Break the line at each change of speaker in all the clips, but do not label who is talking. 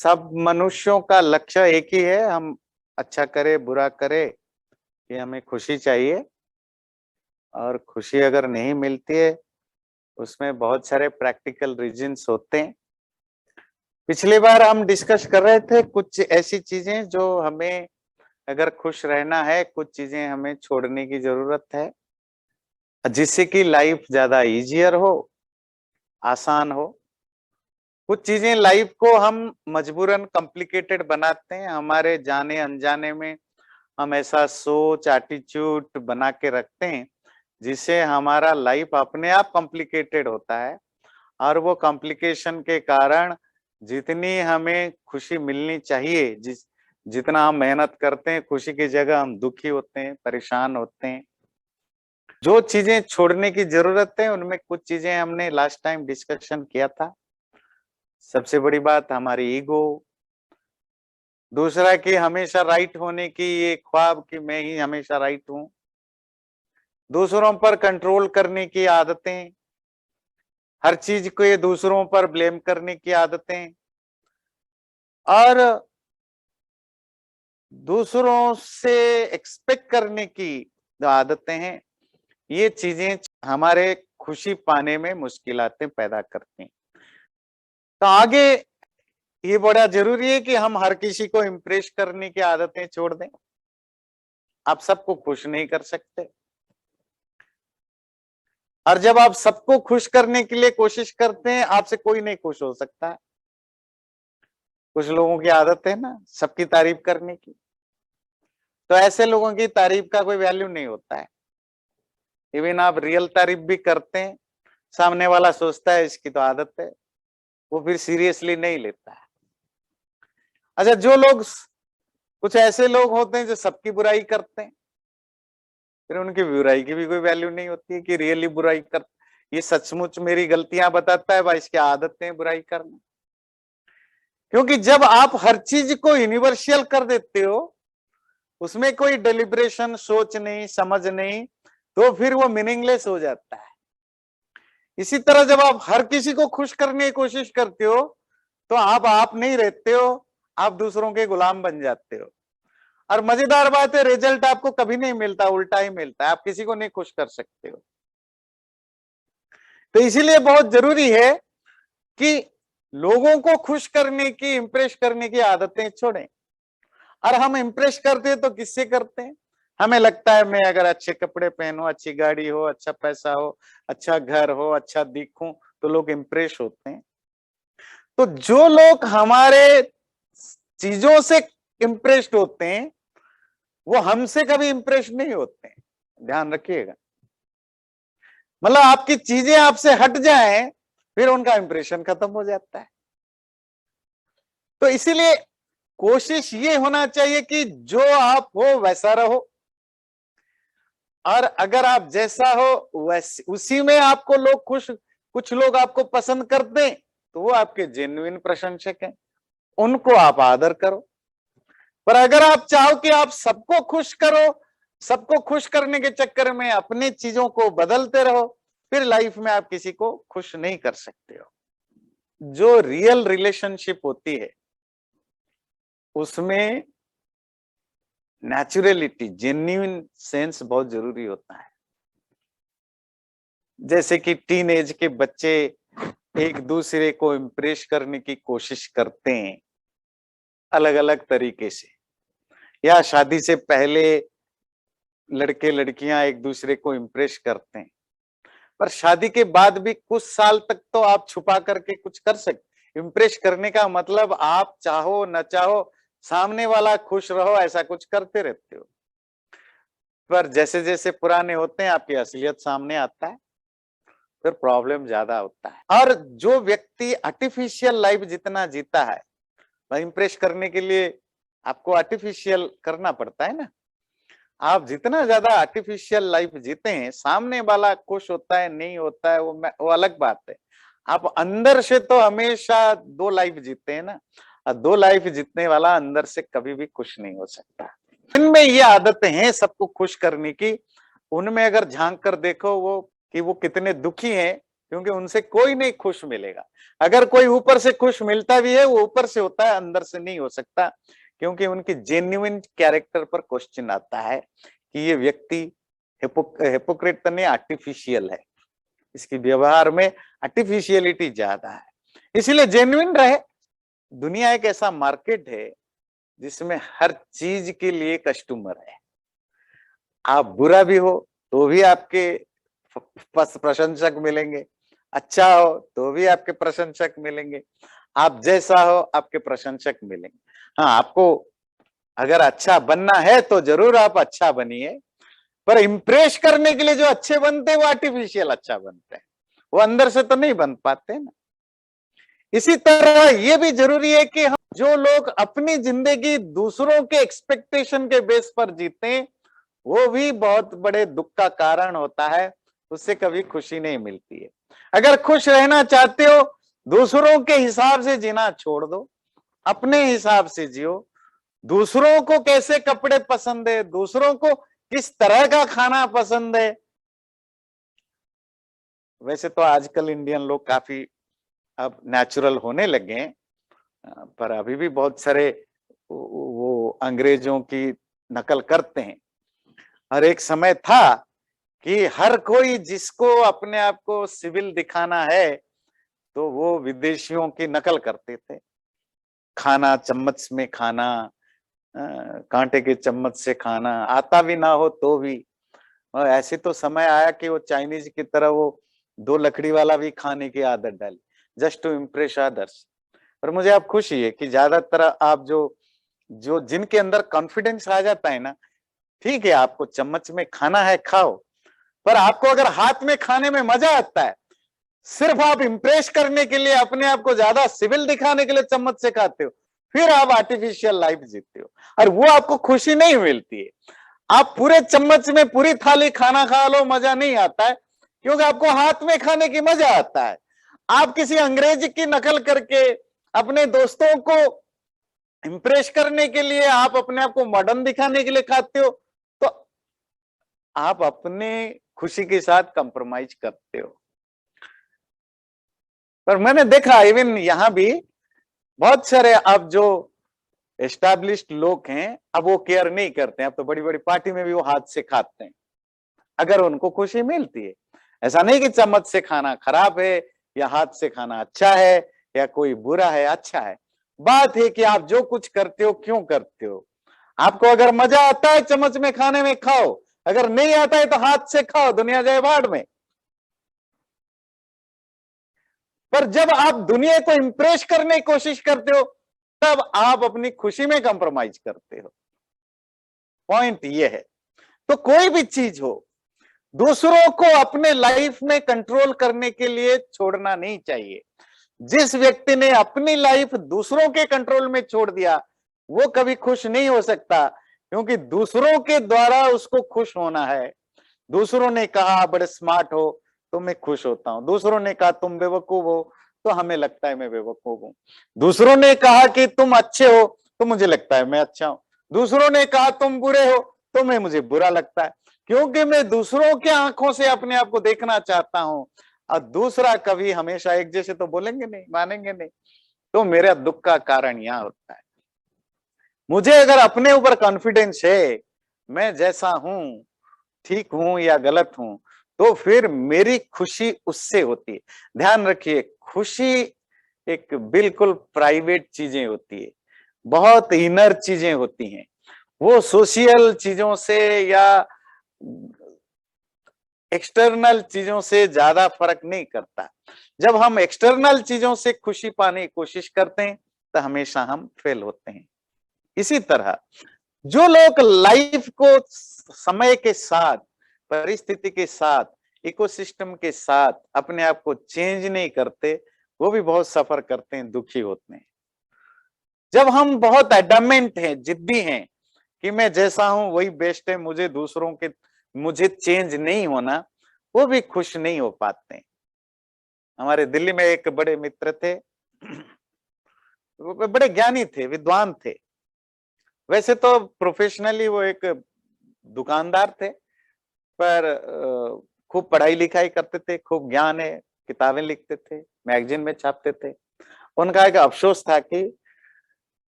सब मनुष्यों का लक्ष्य एक ही है, हम अच्छा करे बुरा करे, कि हमें खुशी चाहिए। और खुशी अगर नहीं मिलती है, उसमें बहुत सारे प्रैक्टिकल रीजंस होते हैं। पिछली बार हम डिस्कस कर रहे थे कुछ ऐसी चीजें जो हमें, अगर खुश रहना है, कुछ चीजें हमें छोड़ने की जरूरत है, जिससे कि लाइफ ज्यादा इजियर हो, आसान हो। कुछ चीजें लाइफ को हम मजबूरन कॉम्प्लिकेटेड बनाते हैं, हमारे जाने अनजाने में हम ऐसा सोच एटीट्यूड बना के रखते हैं जिससे हमारा लाइफ अपने आप कॉम्प्लिकेटेड होता है। और वो कॉम्प्लिकेशन के कारण जितनी हमें खुशी मिलनी चाहिए, जितना हम मेहनत करते हैं, खुशी की जगह हम दुखी होते हैं, परेशान होते हैं। जो चीजें छोड़ने की जरूरत है, उनमें कुछ चीजें हमने लास्ट टाइम डिस्कशन किया था। सबसे बड़ी बात हमारी ईगो, दूसरा कि हमेशा राइट होने की ये ख्वाब कि मैं ही हमेशा राइट हूं, दूसरों पर कंट्रोल करने की आदतें, हर चीज को ये दूसरों पर ब्लेम करने की आदतें, और दूसरों से एक्सपेक्ट करने की जो आदतें हैं, ये चीजें हमारे खुशी पाने में मुश्किलातें पैदा करती हैं। तो आगे ये बड़ा जरूरी है कि हम हर किसी को इम्प्रेस करने की आदतें छोड़ दें। आप सबको खुश नहीं कर सकते, और जब आप सबको खुश करने के लिए कोशिश करते हैं, आपसे कोई नहीं खुश हो सकता है। कुछ लोगों की आदत है ना सबकी तारीफ करने की, तो ऐसे लोगों की तारीफ का कोई वैल्यू नहीं होता है। इवन आप रियल तारीफ भी करते हैं, सामने वाला सोचता है इसकी तो आदत है, वो फिर सीरियसली नहीं लेता है। अच्छा, जो लोग, कुछ ऐसे लोग होते हैं जो सबकी बुराई करते हैं, फिर उनकी बुराई की भी कोई वैल्यू नहीं होती है कि रियली बुराई कर, ये सचमुच मेरी गलतियां बताता है भाई, इसकी आदतें हैं बुराई करना। क्योंकि जब आप हर चीज को यूनिवर्सल कर देते हो, उसमें कोई डेलिब्रेशन, सोच नहीं, समझ नहीं, तो फिर वो मीनिंगलेस हो जाता है। इसी तरह जब आप हर किसी को खुश करने की कोशिश करते हो, तो आप नहीं रहते हो, आप दूसरों के गुलाम बन जाते हो। और मजेदार बात है, रिजल्ट आपको कभी नहीं मिलता, उल्टा ही मिलता है, आप किसी को नहीं खुश कर सकते हो। तो इसीलिए बहुत जरूरी है कि लोगों को खुश करने की, इंप्रेस करने की आदतें छोड़ें। और हम इंप्रेस करते हैं तो किससे करते हैं? हमें लगता है मैं अगर अच्छे कपड़े पहनूं, अच्छी गाड़ी हो, अच्छा पैसा हो, अच्छा घर हो, अच्छा दिखूं, तो लोग इंप्रेस होते हैं। तो जो लोग हमारे चीजों से इंप्रेस्ड होते हैं, वो हमसे कभी इंप्रेस नहीं होते हैं। ध्यान रखिएगा, मतलब आपकी चीजें आपसे हट जाएं, फिर उनका इंप्रेशन खत्म हो जाता है। तो इसीलिए कोशिश ये होना चाहिए कि जो आप हो वैसा रहो, और अगर आप जैसा हो वैसे उसी में आपको लोग खुश, कुछ लोग आपको पसंद करते हैं, तो वो आपके जेन्युइन प्रशंसक हैं, उनको आप आदर करो। पर अगर आप चाहो कि आप सबको खुश करो, सबको खुश करने के चक्कर में अपनी चीजों को बदलते रहो, फिर लाइफ में आप किसी को खुश नहीं कर सकते हो। जो रियल रिलेशनशिप होती है, उसमें नेचुरलिटी, जेन्युइन सेंस बहुत जरूरी होता है। जैसे कि टीन एज के बच्चे एक दूसरे को इम्प्रेस करने की कोशिश करते हैं अलग अलग तरीके से, या शादी से पहले लड़के लड़कियां एक दूसरे को इम्प्रेस करते हैं, पर शादी के बाद भी कुछ साल तक तो आप छुपा करके कुछ कर सकते। इम्प्रेस करने का मतलब आप चाहो न चाहो, सामने वाला खुश रहो, ऐसा कुछ करते रहते हो। पर जैसे जैसे पुराने होते हैं, आपकी असलियत सामने आता है, फिर प्रॉब्लम ज्यादा होता है। और जो व्यक्ति आर्टिफिशियल लाइफ जितना जीता है, इम्प्रेस करने के लिए आपको आर्टिफिशियल करना पड़ता है ना। आप जितना ज्यादा आर्टिफिशियल लाइफ जीते हैं, सामने वाला खुश होता है नहीं होता है, वो अलग बात है। आप अंदर से तो हमेशा दो लाइफ जीते हैं ना, और दो लाइफ जीतने वाला अंदर से कभी भी खुश नहीं हो सकता। इनमें ये आदतें हैं सबको खुश करने की, उनमें अगर झांक कर देखो वो कि वो कितने दुखी हैं, क्योंकि उनसे कोई नहीं खुश मिलेगा। अगर कोई ऊपर से खुश मिलता भी है, वो ऊपर से होता है, अंदर से नहीं हो सकता, क्योंकि उनकी जेन्युइन कैरेक्टर पर क्वेश्चन आता है कि ये व्यक्ति हिपोक्रेट तो नहीं, आर्टिफिशियल है, इसकी व्यवहार में आर्टिफिशियलिटी ज्यादा है। इसलिए जेन्युइन रहे। दुनिया एक ऐसा मार्केट है जिसमें हर चीज के लिए कस्टमर है। आप बुरा भी हो तो भी आपके प्रशंसक मिलेंगे, अच्छा हो तो भी आपके प्रशंसक मिलेंगे, आप जैसा हो आपके प्रशंसक मिलेंगे। हाँ, आपको अगर अच्छा बनना है तो जरूर आप अच्छा बनिए, पर इम्प्रेस करने के लिए जो अच्छे बनते हैं वो आर्टिफिशियल अच्छा बनते हैं, वो अंदर से तो नहीं बन पाते ना। इसी तरह ये भी जरूरी है कि हम जो लोग अपनी जिंदगी दूसरों के एक्सपेक्टेशन के बेस पर जीते हैं, वो भी बहुत बड़े दुख का कारण होता है, उससे कभी खुशी नहीं मिलती है। अगर खुश रहना चाहते हो, दूसरों के हिसाब से जीना छोड़ दो, अपने हिसाब से जियो। दूसरों को कैसे कपड़े पसंद है, दूसरों को किस तरह का खाना पसंद है, वैसे तो आजकल इंडियन लोग काफी अब नेचुरल होने लगे हैं, पर अभी भी बहुत सारे वो अंग्रेजों की नकल करते हैं। और एक समय था कि हर कोई जिसको अपने आप को सिविल दिखाना है तो वो विदेशियों की नकल करते थे। खाना चम्मच में खाना, कांटे के चम्मच से खाना, आता भी ना हो तो भी। और ऐसे तो समय आया कि वो चाइनीज की तरह वो 2 लकड़ी वाला भी खाने की आदत डाली, जस्ट टू इम्प्रेस अदर्स। पर मुझे आप खुशी है कि ज्यादातर आप जो जो जिनके अंदर कॉन्फिडेंस आ जाता है ना, ठीक है आपको चम्मच में खाना है खाओ, पर आपको अगर हाथ में खाने में मजा आता है, सिर्फ आप इंप्रेस करने के लिए, अपने आप को ज्यादा सिविल दिखाने के लिए चम्मच से खाते हो, फिर आप आर्टिफिशियल लाइफ जीते हो और वो आपको खुशी नहीं मिलती है। आप पूरे चम्मच में पूरी थाली खाना खा लो, मजा नहीं आता है, क्योंकि आपको हाथ में खाने की मजा आता है। आप किसी अंग्रेज की नकल करके अपने दोस्तों को इंप्रेस करने के लिए, आप अपने आप को मॉडर्न दिखाने के लिए खाते हो, तो आप अपने खुशी के साथ कंप्रोमाइज करते हो। पर मैंने देखा इवन यहां भी बहुत सारे अब जो एस्टैब्लिश्ड लोग हैं, अब वो केयर नहीं करते हैं, अब तो बड़ी बड़ी पार्टी में भी वो हाथ से खाते हैं अगर उनको खुशी मिलती है। ऐसा नहीं कि चम्मच से खाना खराब है या हाथ से खाना अच्छा है या कोई बुरा है, अच्छा है। बात है कि आप जो कुछ करते हो क्यों करते हो। आपको अगर मजा आता है चम्मच में खाने में खाओ, अगर नहीं आता है तो हाथ से खाओ, दुनिया जाए बाढ़ में। पर जब आप दुनिया को इंप्रेस करने की कोशिश करते हो, तब आप अपनी खुशी में कंप्रोमाइज करते हो। पॉइंट ये है। तो कोई भी चीज हो, दूसरों को अपने लाइफ में कंट्रोल करने के लिए छोड़ना नहीं चाहिए। जिस व्यक्ति ने अपनी लाइफ दूसरों के कंट्रोल में छोड़ दिया, वो कभी खुश नहीं हो सकता, क्योंकि दूसरों के द्वारा उसको खुश होना है। दूसरों ने कहा बड़े स्मार्ट हो तो मैं खुश होता हूं, दूसरों ने कहा तुम बेवकूफ हो तो हमें लगता है मैं बेवकूफ हूं, दूसरों ने कहा कि तुम अच्छे हो तो मुझे लगता है मैं अच्छा हूं, दूसरों ने कहा तुम बुरे हो तो मुझे बुरा लगता है, क्योंकि मैं दूसरों के आंखों से अपने आप को देखना चाहता हूं। और दूसरा कभी हमेशा एक जैसे तो बोलेंगे नहीं, मानेंगे नहीं, तो मेरा दुख का कारण यहां होता है। मुझे अगर अपने ऊपर कॉन्फिडेंस है, मैं जैसा हूं, ठीक हूं या गलत हूं, तो फिर मेरी खुशी उससे होती है। ध्यान रखिए, खुशी एक बिल्कुल प्राइवेट चीजें होती है, बहुत इनर चीजें होती हैं, वो सोशल चीजों से या एक्सटर्नल चीजों से ज्यादा फर्क नहीं करता। जब हम एक्सटर्नल चीजों से खुशी पाने की कोशिश करते हैं तो हमेशा हम फेल होते हैं। इसी तरह जो लोग लाइफ को समय के साथ, परिस्थिति के साथ, इकोसिस्टम के साथ अपने आप को चेंज नहीं करते, वो भी बहुत सफर करते हैं, दुखी होते हैं। जब हम बहुत एडमेंट हैं, जिद्दी हैं कि मैं जैसा हूं वही बेस्ट है, मुझे चेंज नहीं होना, वो भी खुश नहीं हो पाते। हमारे दिल्ली में एक बड़े मित्र थे, वो बड़े ज्ञानी थे, विद्वान थे। वैसे तो प्रोफेशनली वो एक दुकानदार थे, पर खूब पढ़ाई लिखाई करते थे, खूब ज्ञान है, किताबें लिखते थे, मैगजीन में छापते थे। उनका एक अफसोस था कि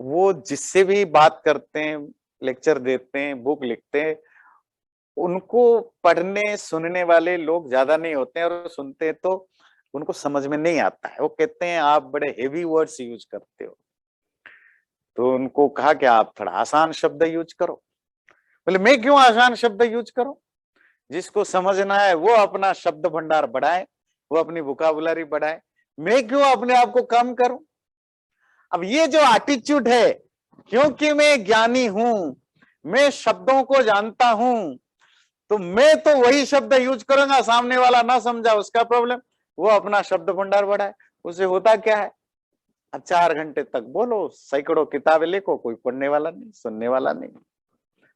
वो जिससे भी बात करते हैं, लेक्चर देते हैं, बुक लिखते हैं, उनको पढ़ने सुनने वाले लोग ज्यादा नहीं होते हैं, और सुनते हैं तो उनको समझ में नहीं आता है। वो कहते हैं आप बड़े हेवी वर्ड्स यूज करते हो। तो उनको कहा कि आप थोड़ा आसान शब्द यूज करो। बोले मैं क्यों आसान शब्द यूज करूं? जिसको समझना है वो अपना शब्द भंडार बढ़ाए, वो अपनी वोकैबुलरी बढ़ाए, मैं क्यों अपने आप को कम करूं? अब ये जो एटीट्यूड है, क्योंकि मैं ज्ञानी हूं, मैं शब्दों को जानता हूं, तो मैं तो वही शब्द यूज करूंगा, सामने वाला ना समझा उसका प्रॉब्लम, वो अपना शब्द भंडार बढ़ाए। उसे होता क्या है, अब 4 घंटे तक बोलो, सैकड़ों किताबें लिखो, कोई पढ़ने वाला नहीं, सुनने वाला नहीं।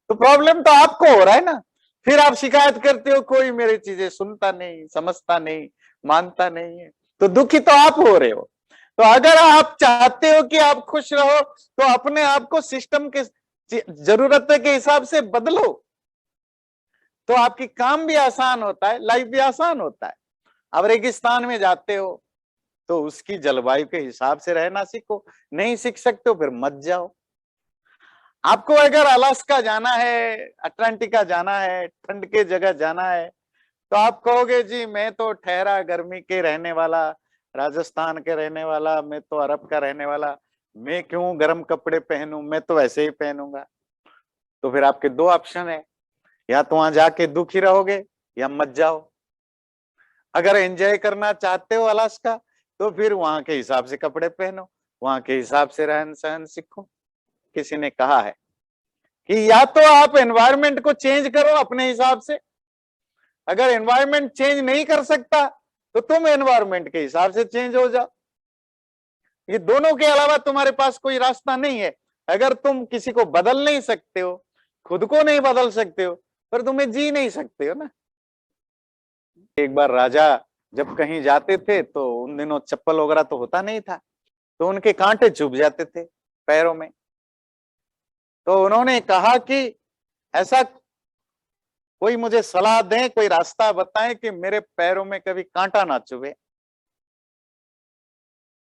तो प्रॉब्लम तो आपको हो रहा है ना। फिर आप शिकायत करते हो कोई मेरी चीजें सुनता नहीं, समझता नहीं, मानता नहीं है, तो दुखी तो आप हो रहे हो। तो अगर आप चाहते हो कि आप खुश रहो, तो अपने आप को सिस्टम के जरूरत के हिसाब से बदलो, तो आपकी काम भी आसान होता है, लाइफ भी आसान होता है। अब रेगिस्तान में जाते हो तो उसकी जलवायु के हिसाब से रहना सीखो, नहीं सीख सकते हो फिर मत जाओ। आपको अगर अलास्का जाना है, अटलांटिका जाना है, ठंड के जगह जाना है, तो आप कहोगे जी मैं तो ठहरा गर्मी के रहने वाला, राजस्थान के रहने वाला, मैं तो अरब का रहने वाला, मैं क्यों गर्म कपड़े पहनूं, मैं तो ऐसे ही पहनूंगा। तो फिर आपके दो ऑप्शन है, या तो वहां जाके दुखी रहोगे या मत जाओ। अगर एंजॉय करना चाहते हो अलास्का, तो फिर वहां के हिसाब से कपड़े पहनो, वहां के हिसाब से रहन सहन सीखो। किसी ने कहा है कि या तो आप एनवायरनमेंट को चेंज करो अपने हिसाब से, अगर एनवायरनमेंट चेंज नहीं कर सकता तो तुम एनवायरनमेंट के हिसाब से चेंज हो जाओ। ये दोनों के अलावा तुम्हारे पास कोई रास्ता नहीं है। अगर तुम किसी को बदल नहीं सकते हो, खुद को नहीं बदल सकते हो, पर तुम्हें जी नहीं सकते हो ना। एक बार राजा जब कहीं जाते थे तो उन दिनों चप्पल वगैरह तो होता नहीं था, तो उनके कांटे चुभ जाते थे पैरों में। तो उन्होंने कहा कि ऐसा कोई मुझे सलाह दें, कोई रास्ता बताएं कि मेरे पैरों में कभी कांटा ना चुभे।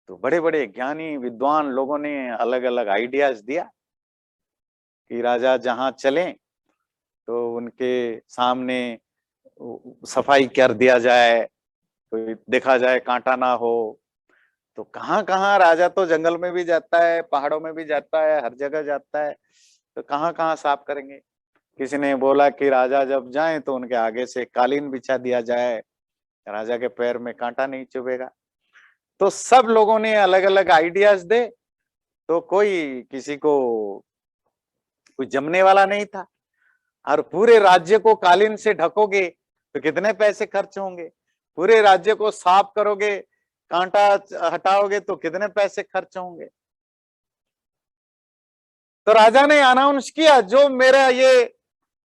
तो बड़े बड़े ज्ञानी विद्वान लोगों ने अलग अलग आइडियाज दिया कि राजा जहां चलें तो उनके सामने सफाई कर दिया जाए, कोई देखा जाए कांटा ना हो। तो कहाँ कहाँ राजा तो जंगल में भी जाता है, पहाड़ों में भी जाता है, हर जगह जाता है, तो कहाँ कहाँ साफ करेंगे। किसी ने बोला कि राजा जब जाए तो उनके आगे से कालीन बिछा दिया जाए, राजा के पैर में कांटा नहीं चुभेगा। तो सब लोगों ने अलग अलग आइडियाज दे, तो कोई किसी को कोई जमने वाला नहीं था। और पूरे राज्य को कालीन से ढकोगे तो कितने पैसे खर्च होंगे, पूरे राज्य को साफ करोगे, कांटा हटाओगे तो कितने पैसे खर्च होंगे। तो राजा ने अनाउंस किया जो मेरा ये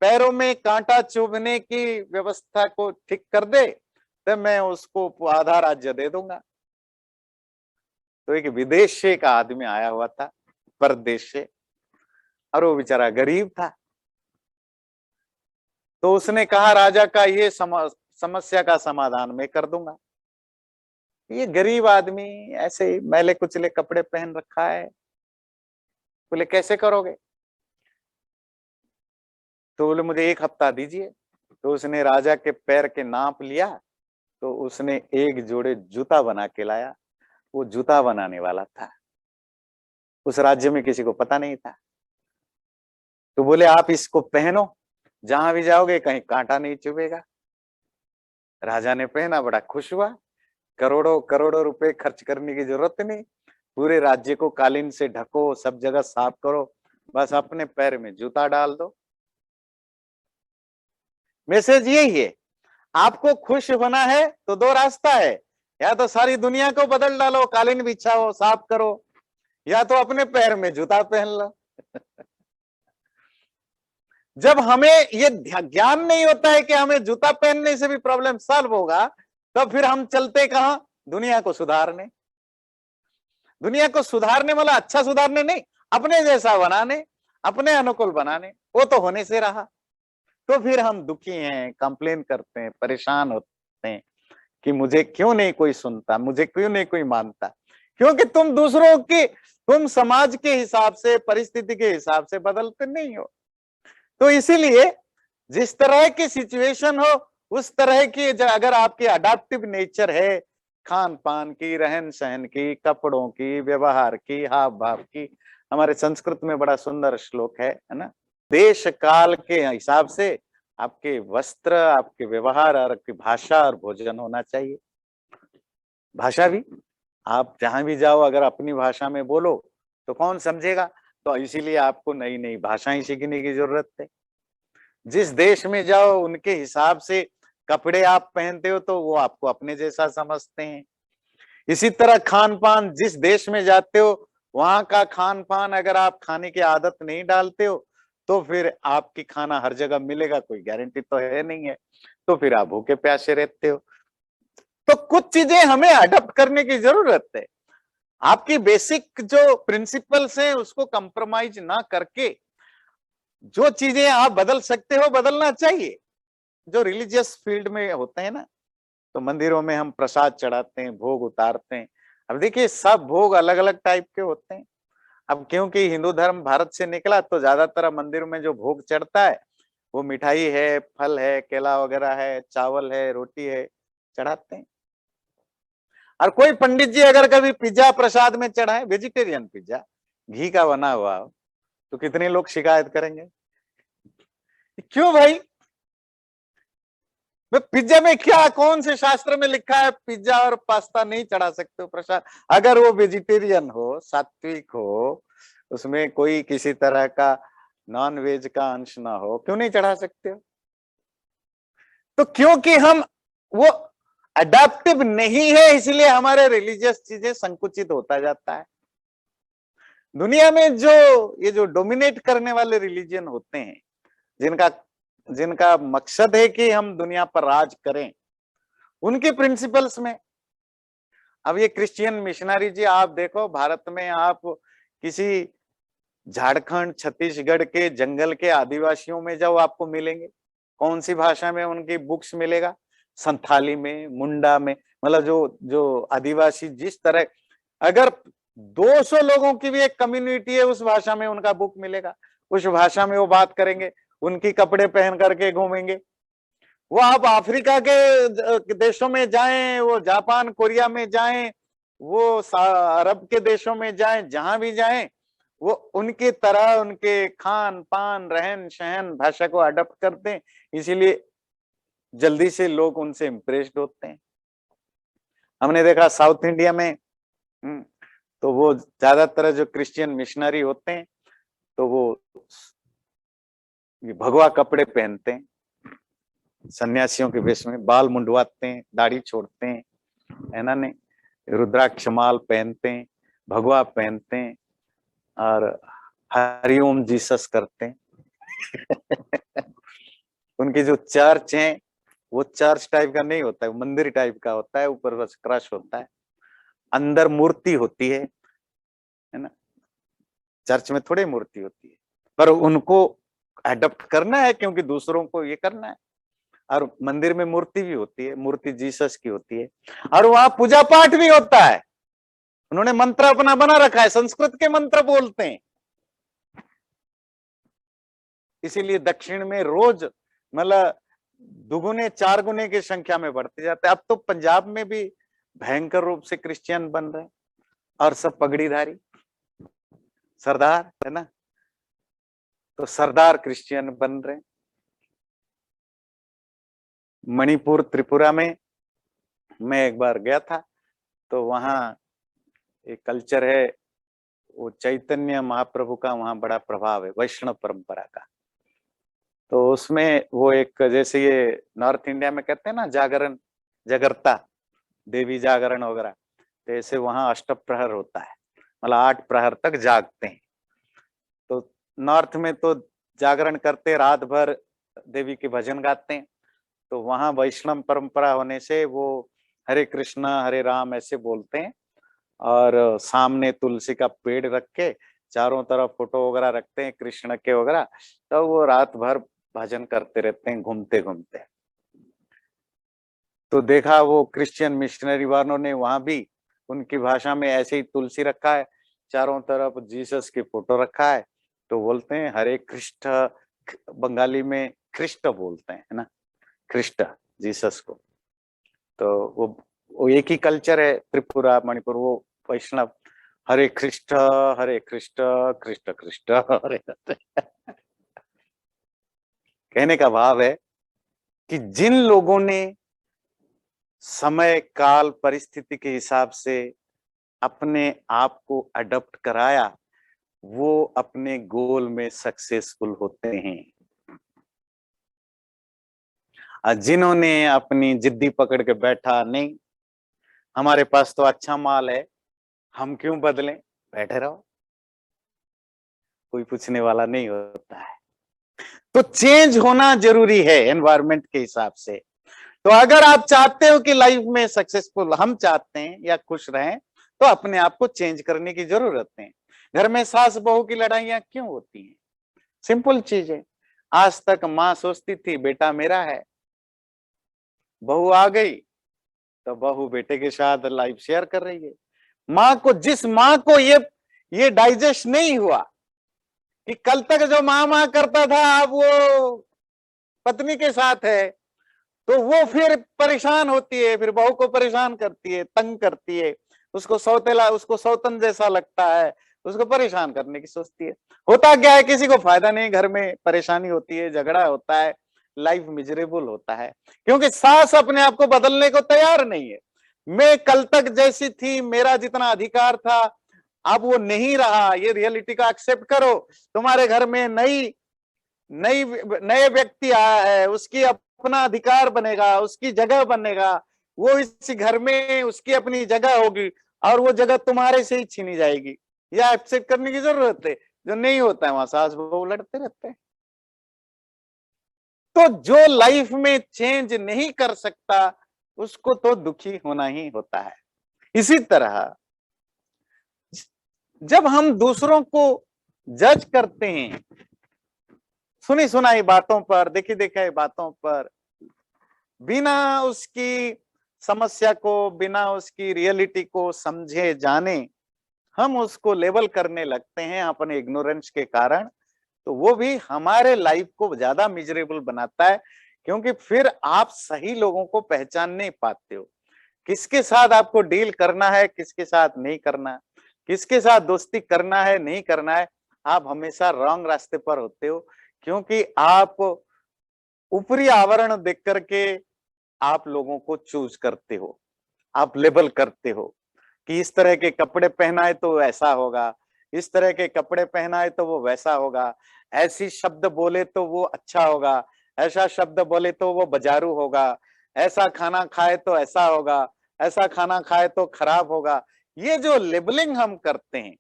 पैरों में कांटा चुभने की व्यवस्था को ठीक कर दे, तो मैं उसको आधा राज्य दे दूंगा। तो एक विदेश से एक आदमी आया हुआ था, परदेश से, और वो बेचारा गरीब था। तो उसने कहा राजा का ये समस्या का समाधान मैं कर दूंगा। ये गरीब आदमी ऐसे ही मैले कुचले कपड़े पहन रखा है। बोले कैसे करोगे? तो बोले मुझे 1 हफ्ता दीजिए। तो उसने राजा के पैर के नाप लिया, तो उसने एक जोड़े जूता बना के लाया। वो जूता बनाने वाला था, उस राज्य में किसी को पता नहीं था। तो बोले आप इसको पहनो, जहां भी जाओगे कहीं कांटा नहीं चुभेगा। राजा ने पहना, बड़ा खुश हुआ। करोड़ों करोड़ों रुपए खर्च करने की जरूरत नहीं, पूरे राज्य को कालीन से ढको, सब जगह साफ करो, बस अपने पैर में जूता डाल दो। मैसेज यही है, आपको खुश होना है तो दो रास्ता है, या तो सारी दुनिया को बदल डालो, कालीन बिछाओ, साफ करो, या तो अपने पैर में जूता पहन लो। जब हमें ये ज्ञान नहीं होता है कि हमें जूता पहनने से भी प्रॉब्लम सॉल्व होगा, तो फिर हम चलते कहां? दुनिया को सुधारने। दुनिया को सुधारने वाला अच्छा सुधारने नहीं, अपने जैसा बनाने, अपने अनुकूल बनाने। वो तो होने से रहा। तो फिर हम दुखी हैं, कंप्लेन करते हैं, परेशान होते हैं कि मुझे क्यों नहीं कोई सुनता, मुझे क्यों नहीं कोई मानता, क्योंकि तुम दूसरों की, तुम समाज के हिसाब से, परिस्थिति के हिसाब से बदलते नहीं हो। तो इसीलिए जिस तरह की सिचुएशन हो उस तरह की, अगर आपकी अडाप्टिव नेचर है, खान पान की, रहन सहन की, कपड़ों की, व्यवहार की, हाव भाव की, हमारे संस्कृत में बड़ा सुंदर श्लोक है ना, देश काल के हिसाब से आपके वस्त्र, आपके व्यवहार और आपकी भाषा और भोजन होना चाहिए। भाषा भी, आप जहां भी जाओ अगर अपनी भाषा में बोलो तो कौन समझेगा, तो इसीलिए आपको नई नई भाषाएं सीखने की जरूरत है। जिस देश में जाओ उनके हिसाब से कपड़े आप पहनते हो तो वो आपको अपने जैसा समझते हैं। इसी तरह खान पान, जिस देश में जाते हो वहां का खान पान अगर आप खाने की आदत नहीं डालते हो तो फिर आपकी खाना हर जगह मिलेगा, कोई गारंटी तो है नहीं है, तो फिर आप भूखे प्यासे रहते हो। तो कुछ चीजें हमें अडॉप्ट करने की जरूरत है। आपकी बेसिक जो प्रिंसिपल्स हैं उसको कंप्रोमाइज ना करके जो चीजें आप बदल सकते हो बदलना चाहिए। जो रिलीजियस फील्ड में होते हैं ना, तो मंदिरों में हम प्रसाद चढ़ाते हैं, भोग उतारते हैं। अब देखिए सब भोग अलग अलग टाइप के होते हैं। अब क्योंकि हिंदू धर्म भारत से निकला तो ज्यादातर मंदिरों में जो भोग चढ़ता है वो मिठाई है, फल है, केला वगैरह है, चावल है, रोटी है, चढ़ाते हैं। और कोई पंडित जी अगर कभी पिज्जा प्रसाद में चढ़ाए, वेजिटेरियन पिज्जा, घी का बना हुआ हो, तो कितने लोग शिकायत करेंगे, क्यों भाई, पिज्जा में क्या, कौन से शास्त्र में लिखा है पिज्जा और पास्ता नहीं चढ़ा सकते हो प्रसाद? अगर वो वेजिटेरियन हो, सात्विक हो, उसमें कोई किसी तरह का नॉन वेज का अंश ना हो, क्यों नहीं चढ़ा सकते हो? तो क्योंकि हम वो अडेप्टिव नहीं है इसलिए हमारे रिलीजियस चीजें संकुचित होता जाता है। दुनिया में जो ये जो डोमिनेट करने वाले रिलीजन होते हैं, जिनका जिनका मकसद है कि हम दुनिया पर राज करें, उनके प्रिंसिपल्स में, अब ये क्रिश्चियन मिशनरी जी आप देखो, भारत में आप किसी झारखंड, छत्तीसगढ़ के जंगल के आदिवासियों में जाओ, आपको मिलेंगे। कौन सी भाषा में उनकी बुक्स मिलेगा? संथाली में, मुंडा में, मतलब जो जो आदिवासी जिस तरह, अगर 200 लोगों की भी एक कम्युनिटी है उस भाषा में उनका बुक मिलेगा, उस भाषा में वो बात करेंगे, उनकी कपड़े पहन करके घूमेंगे। वो आप अफ्रीका के देशों में जाएं, वो जापान कोरिया में जाएं, वो अरब के देशों में जाएं, जहां भी जाएं, वो उनकी तरह उनके खान पान, रहन सहन, भाषा को अडॉप्ट करते हैं, इसीलिए जल्दी से लोग उनसे इम्प्रेस्ड होते हैं। हमने देखा साउथ इंडिया में, तो वो ज्यादातर जो क्रिश्चियन मिशनरी होते हैं तो वो भगवा कपड़े पहनते हैं, सन्यासियों के वेश में, बाल मुंडवाते हैं, दाढ़ी छोड़ते हैं, है ना, नहीं, रुद्राक्ष माल पहनते हैं, भगवा पहनते हैं और हरिओम जीसस करते हैं। उनकी जो चर्च है वो चर्च टाइप का नहीं होता है, मंदिर टाइप का होता है, ऊपर बस क्रश होता है, अंदर मूर्ति होती है ना। चर्च में थोड़ी मूर्ति होती है, पर उनको एडॉप्ट करना है क्योंकि दूसरों को ये करना है। और मंदिर में मूर्ति भी होती है, मूर्ति जीसस की होती है, और वहां पूजा पाठ भी होता है। उन्होंने मंत्र अपना बना रखा है, संस्कृत के मंत्र बोलते हैं। इसीलिए दक्षिण में रोज मतलब दुगुने चार गुने की संख्या में बढ़ते जाते हैं। अब तो पंजाब में भी भयंकर रूप से क्रिश्चियन बन रहे हैं और सब पगड़ीधारी सरदार, है ना, तो सरदार क्रिश्चियन बन रहे हैं। मणिपुर, त्रिपुरा में मैं एक बार गया था, तो वहां एक कल्चर है, वो चैतन्य महाप्रभु का वहां बड़ा प्रभाव है, वैष्णव परंपरा का। तो उसमें वो एक, जैसे ये नॉर्थ इंडिया में कहते हैं ना जागरण, जगरता, देवी जागरण वगैरह, तो ऐसे वहां अष्टप्रहर होता है, मतलब 8 प्रहर तक जागते हैं। तो नॉर्थ में तो जागरण करते, रात भर देवी के भजन गाते हैं। तो वहां वैष्णव परंपरा होने से वो हरे कृष्णा हरे राम ऐसे बोलते हैं, और सामने तुलसी का पेड़ रख के चारों तरफ फोटो वगैरह रखते हैं कृष्ण के वगैरह, तो वो रात भर भजन करते रहते हैं घूमते घूमते। तो देखा वो क्रिश्चियन मिशनरी वालों ने वहां भी उनकी भाषा में ऐसे ही तुलसी रखा है, चारों तरफ जीसस की फोटो रखा है, तो बोलते हैं हरे कृष्ण, बंगाली में कृष्ण बोलते हैं, है ना, कृष्ण जीसस को। तो वो एक ही कल्चर है, त्रिपुरा मणिपुर, वो वैष्णव हरे कृष्ण, हरे कृष्ण, कृष्ण कृष्ण हरे हरे। कहने का भाव है कि जिन लोगों ने समय काल परिस्थिति के हिसाब से अपने आप को अडॉप्ट कराया, वो अपने गोल में सक्सेसफुल होते हैं। और जिन्होंने अपनी जिद्दी पकड़ के बैठा, नहीं हमारे पास तो अच्छा माल है, हम क्यों बदलें, बैठे रहो, कोई पूछने वाला नहीं होता है। तो चेंज होना जरूरी है एनवायरनमेंट के हिसाब से। तो अगर आप चाहते हो कि लाइफ में सक्सेसफुल हम चाहते हैं या खुश रहें, तो अपने आप को चेंज करने की जरूरत है। घर में सास बहू की लड़ाइयां क्यों होती हैं? सिंपल चीज है। आज तक माँ सोचती थी बेटा मेरा है, बहू आ गई तो बहू बेटे के साथ लाइफ शेयर कर रही है। माँ को, जिस माँ को ये डाइजेस्ट नहीं हुआ कि कल तक जो माँ माँ करता था अब वो पत्नी के साथ है, तो वो फिर परेशान होती है, फिर बहू को परेशान करती है, तंग करती है, उसको सौतेला, उसको सौतन जैसा लगता है, उसको परेशान करने की सोचती है। होता क्या है, किसी को फायदा नहीं, घर में परेशानी होती है, झगड़ा होता है, लाइफ मिजरेबल होता है, क्योंकि सास अपने आप को बदलने को तैयार नहीं है। मैं कल तक जैसी थी, मेरा जितना अधिकार था अब वो नहीं रहा, ये रियलिटी का एक्सेप्ट करो। तुम्हारे घर में नई नई नए व्यक्ति आया है, उसकी अपना अधिकार बनेगा, उसकी जगह बनेगा, वो इस घर में उसकी अपनी जगह होगी और वो जगह तुम्हारे से ही छीनी जाएगी। यह एक्सेप्ट करने की जरूरत है। जो नहीं होता है वहां सास बहू लड़ते रहते हैं। तो जो लाइफ में चेंज नहीं कर सकता उसको तो दुखी होना ही होता है। इसी तरह जब हम दूसरों को जज करते हैं, सुनी सुनाई बातों पर, देखी देखे बातों पर, बिना उसकी समस्या को, बिना उसकी रियलिटी को समझे जाने हम उसको लेबल करने लगते हैं अपने इग्नोरेंस के कारण, तो वो भी हमारे लाइफ को ज्यादा मिजरेबल बनाता है। क्योंकि फिर आप सही लोगों को पहचान नहीं पाते हो, किसके साथ आपको डील करना है, किसके साथ नहीं करना है, किसके साथ दोस्ती करना है, नहीं करना है। आप हमेशा रॉन्ग रास्ते पर होते हो, क्योंकि आप ऊपरी आवरण देख करके आप लोगों को चूज करते हो, आप लेबल करते हो कि इस तरह के कपड़े पहना है तो ऐसा होगा, इस तरह के कपड़े पहना है तो वो वैसा होगा, ऐसी शब्द बोले तो वो अच्छा होगा, ऐसा शब्द बोले तो वो बाजारू होगा, ऐसा खाना खाए तो ऐसा होगा, ऐसा खाना खाए तो खराब होगा। ये जो लेबलिंग हम करते हैं,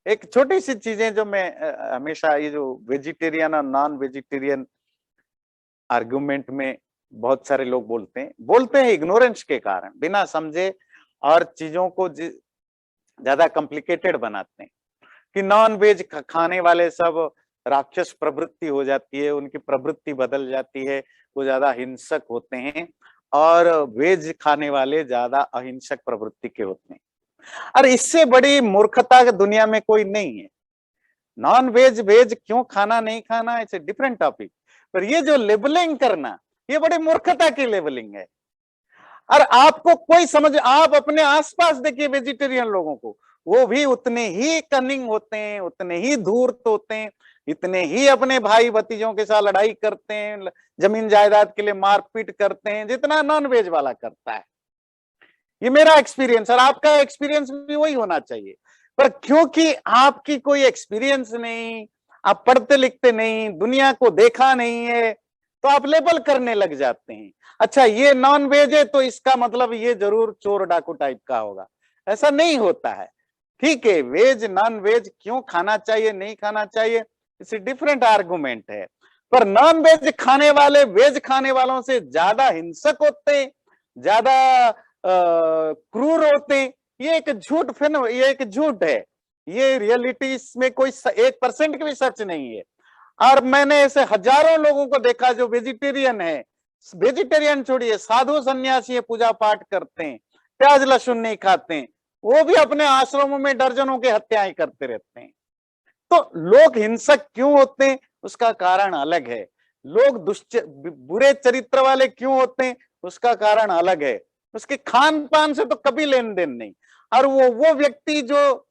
एक छोटी सी चीजें जो मैं हमेशा, ये जो वेजिटेरियन और नॉन वेजिटेरियन आर्गुमेंट में बहुत सारे लोग बोलते हैं इग्नोरेंस के कारण, बिना समझे और चीजों को ज्यादा कॉम्प्लिकेटेड बनाते हैं कि नॉन वेज खाने वाले सब राक्षस प्रवृत्ति हो जाती है, उनकी प्रवृत्ति बदल जाती है, वो ज्यादा हिंसक होते हैं, और वेज खाने वाले ज्यादा अहिंसक प्रवृत्ति के होते हैं। और इससे बड़ी मूर्खता दुनिया में कोई नहीं है। नॉन वेज वेज क्यों खाना नहीं खाना, इट्स ए डिफरेंट टॉपिक, पर ये जो लेबलिंग करना, ये बड़ी मूर्खता की लेबलिंग है। और आपको कोई समझ, आप अपने आसपास देखिए वेजिटेरियन लोगों को, वो भी उतने ही कनिंग होते हैं, उतने ही धूर्त होते हैं, इतने ही अपने भाई भतीजों के साथ लड़ाई करते हैं, जमीन जायदाद के लिए मारपीट करते हैं, जितना नॉन वेज वाला करता है। ये मेरा एक्सपीरियंस और आपका एक्सपीरियंस भी वही होना चाहिए। पर क्योंकि आपकी कोई एक्सपीरियंस नहीं, आप पढ़ते लिखते नहीं, दुनिया को देखा नहीं है, तो आप लेबल करने लग जाते हैं। अच्छा ये नॉन वेज है तो इसका मतलब ये जरूर चोर डाकू टाइप का होगा, ऐसा नहीं होता है। ठीक है, वेज नॉन वेज क्यों खाना चाहिए, नहीं खाना चाहिए, इसे डिफरेंट आर्गुमेंट है। पर नॉन वेज खाने वाले वेज खाने वालों से ज्यादा हिंसक होते हैं, ज्यादा क्रूर होते हैं। ये एक झूठ, फिर ये एक झूठ है, ये रियलिटी में कोई 1% की भी सच नहीं है। और मैंने ऐसे हजारों लोगों को देखा जो वेजिटेरियन है, वेजिटेरियन छोड़िए, साधु सन्यासी पूजा पाठ करते हैं, प्याज लहसुन नहीं खाते हैं, वो भी अपने आश्रमों में दर्जनों की हत्याएं करते रहते हैं। तो लोग हिंसक क्यों होते हैं, उसका कारण अलग है। लोग बुरे चरित्र वाले क्यों होते हैं, उसका कारण अलग है। उसके खान पान से तो कभी लेन देन नहीं। और वो व्यक्ति जो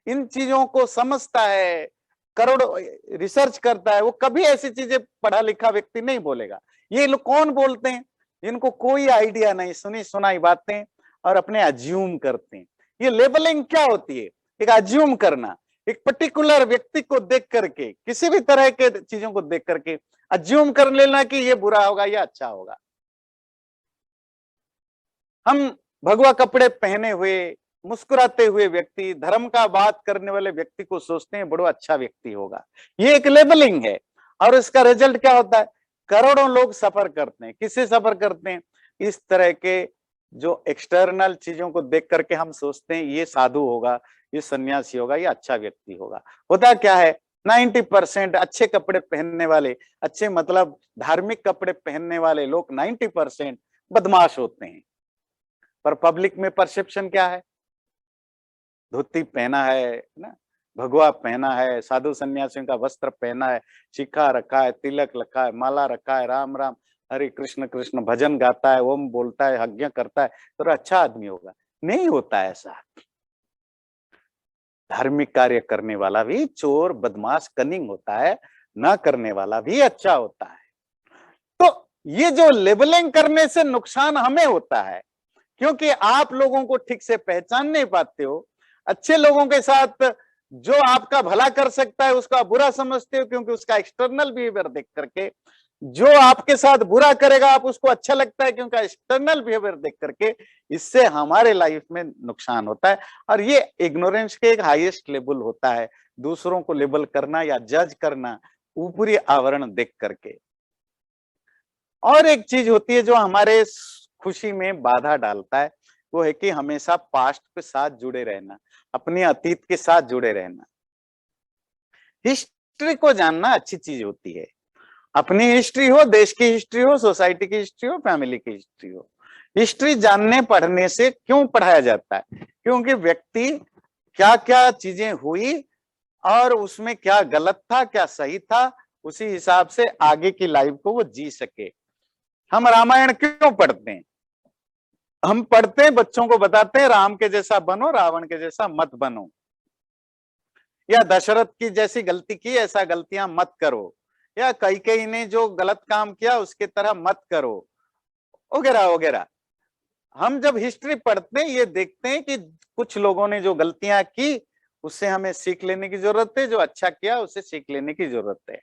इन चीजों को समझता है, करोड़ों रिसर्च करता है, वो कभी ऐसी चीजें पढ़ा लिखा व्यक्ति नहीं बोलेगा। ये लोग कौन बोलते हैं, जिनको कोई आइडिया नहीं, सुनी सुनाई बातें और अपने अज्यूम करते हैं। ये लेबलिंग क्या होती है, एक अज्यूम करना, एक पर्टिकुलर व्यक्ति को देख करके, किसी भी तरह के चीजों को देख करके अज्यूम कर लेना कि ये बुरा होगा या अच्छा होगा। हम भगवा कपड़े पहने हुए, मुस्कुराते हुए व्यक्ति, धर्म का बात करने वाले व्यक्ति को सोचते हैं बड़ा अच्छा व्यक्ति होगा। ये एक लेबलिंग है। और इसका रिजल्ट क्या होता है, करोड़ों लोग सफर करते हैं। किससे सफर करते हैं, इस तरह के जो एक्सटर्नल चीजों को देख करके हम सोचते हैं ये साधु होगा, ये सन्यासी होगा, ये अच्छा व्यक्ति होगा। होता क्या है, 90% अच्छे कपड़े पहनने वाले, अच्छे मतलब धार्मिक कपड़े पहनने वाले लोग 90% बदमाश होते हैं। पर पब्लिक में परसेप्शन क्या है, धोती पहना है ना, भगवा पहना है, साधु सन्यासियों का वस्त्र पहना है, शिखा रखा है, तिलक रखा है, माला रखा है, राम राम हरे कृष्ण कृष्ण भजन गाता है, ओम बोलता है, यज्ञ करता है, तो अच्छा आदमी होगा। नहीं होता ऐसा। धार्मिक कार्य करने वाला भी चोर बदमाश कनिंग होता है, ना करने वाला भी अच्छा होता है। तो ये जो लेबलिंग करने से नुकसान हमें होता है, क्योंकि आप लोगों को ठीक से पहचान नहीं पाते हो। अच्छे लोगों के साथ जो आपका भला कर सकता है उसका बुरा समझते हो, क्योंकि उसका एक्सटर्नल बिहेवियर देख करके। जो आपके साथ बुरा करेगा आप उसको अच्छा लगता है, क्योंकि एक्सटर्नल बिहेवियर देख करके। इससे हमारे लाइफ में नुकसान होता है। और ये इग्नोरेंस के एक हाईएस्ट लेवल होता है, दूसरों को लेबल करना या जज करना ऊपरी आवरण देख करके। और एक चीज होती है जो हमारे खुशी में बाधा डालता है, वो है कि हमेशा पास्ट के साथ जुड़े रहना, अपने अतीत के साथ जुड़े रहना। हिस्ट्री को जानना अच्छी चीज होती है, अपनी हिस्ट्री हो, देश की हिस्ट्री हो, सोसाइटी की हिस्ट्री हो, फैमिली की हिस्ट्री हो। हिस्ट्री जानने पढ़ने से क्यों पढ़ाया जाता है, क्योंकि व्यक्ति क्या क्या चीजें हुई और उसमें क्या गलत था क्या सही था, उसी हिसाब से आगे की लाइफ को वो जी सके। हम रामायण क्यों पढ़ते हैं, हम पढ़ते हैं, बच्चों को बताते हैं राम के जैसा बनो, रावण के जैसा मत बनो, या दशरथ की जैसी गलती की ऐसा गलतियां मत करो, या कैकेयी ने जो गलत काम किया उसके तरह मत करो, वगैरह वगैरह। हम जब हिस्ट्री पढ़ते हैं ये देखते हैं कि कुछ लोगों ने जो गलतियां की उससे हमें सीख लेने की जरूरत है, जो अच्छा किया उससे सीख लेने की जरूरत है।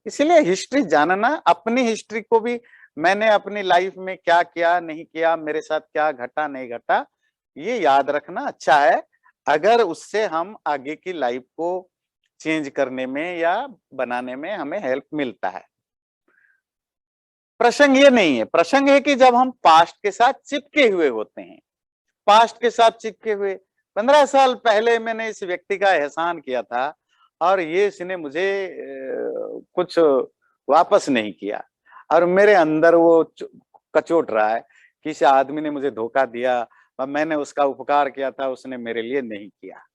इसलिए हिस्ट्री जानना, अपनी हिस्ट्री को भी, मैंने अपनी लाइफ में क्या किया नहीं किया, मेरे साथ क्या घटा नहीं घटा, ये याद रखना अच्छा है। अगर उससे हम आगे की लाइफ को चेंज करने में या बनाने में हमें हेल्प मिलता है। प्रसंग ये नहीं है, प्रसंग है कि जब हम पास्ट के साथ चिपके हुए होते हैं, पास्ट के साथ चिपके हुए, 15 साल पहले मैंने इस व्यक्ति का एहसान किया था और ये इसने मुझे कुछ वापस नहीं किया, और मेरे अंदर वो कचोट रहा है, किसी आदमी ने मुझे धोखा दिया और मैंने उसका उपकार किया था, उसने मेरे लिए नहीं किया।